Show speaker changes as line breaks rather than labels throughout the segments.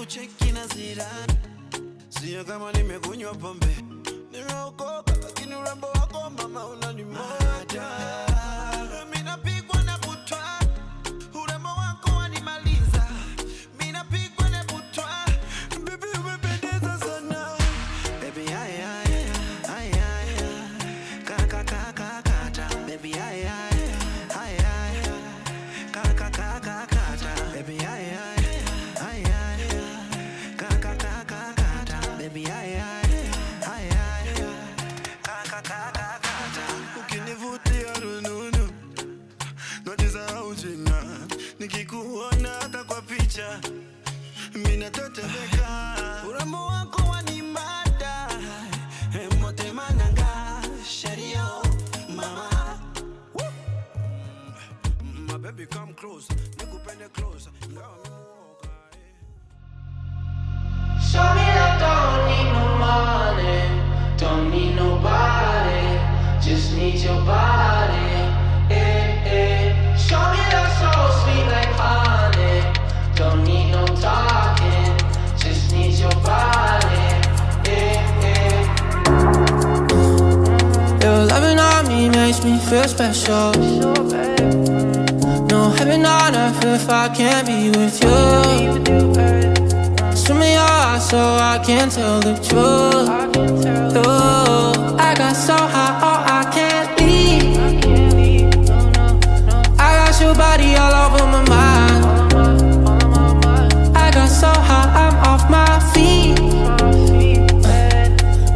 kucheki na zirani. Sio kama nimekunywa pombe, nimeokoka lakini urembo wako mama unanimada. Mimi napigwa na butwa, urembo wako wanimaliza. Mimi napigwa na butwa, baby umependeza sana. Baby ay ay ay ay, kaka kaka kata. Baby ay ay ay ay, kaka kaka kata. Baby ay ay ay ay, kaka kaka kata. Baby ay ay ay ay, kaka kaka kata. Ukinivutia rununu najisahau jina, nikikuona hata kwa picha mimi natetemeka. Urembo wako wanimada, emote mananga shario mama. My baby come close, nikupende close, ingawa mimi muoga.
Show me that don't need no money, don't need nobody, just need your body, eh, eh. Show me that soul sweet like honey, don't need no talking, just need your body, eh, eh. Your loving on me makes me feel special. No heaven on earth if I can't be with you. Swim in your eyes so I can tell the truth. Ooh, I got so high, oh I can't leave. I got your body all over my mind. I got so high, I'm off my feet.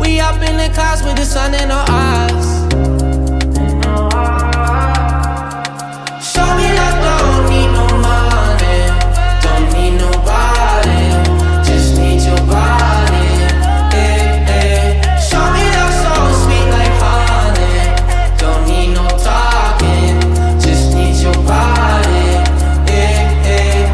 We up in the clouds with the sun in our eyes. Show me that don't need no money, don't need nobody, just need your body, eh, eh. Show me that soul sweet like honey, don't need no talking, just need your body, eh, eh.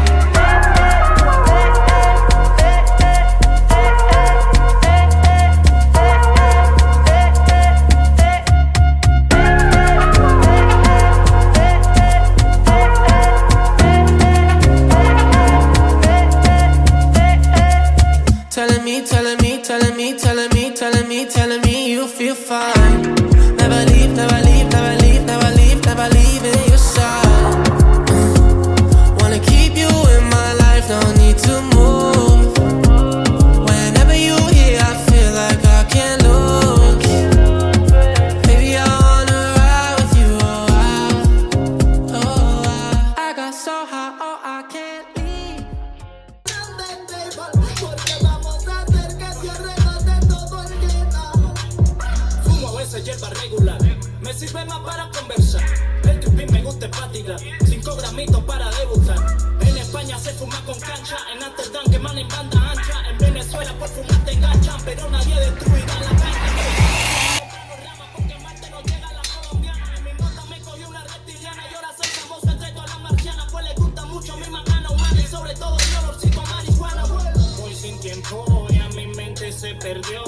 Telling me you feel fine. Never leave, never leave, never leave, never leave, never leaving your side. Wanna keep you in my life, no need to move. Whenever you here, I feel like I can't lose. Baby, I wanna ride with you, I got so high, oh I can't leave.
Hierba regular, me sirve más para conversar. El creepy me gusta práctica, 5 gramitos para debutar. En España se fuma con cancha, en Amsterdam queman en banda ancha. En Venezuela por fumar te enganchan, pero nadie destruirá la carne. Porque Marte no llega a la colombiana. En mi nota me cogió una reptiliana y ahora soy famosa entre todas las marcianas. Pues les gusta mucho mi macana humana y sobre todo mi olorcito a marihuana. Voy sin tiempo y a mi mente se perdió.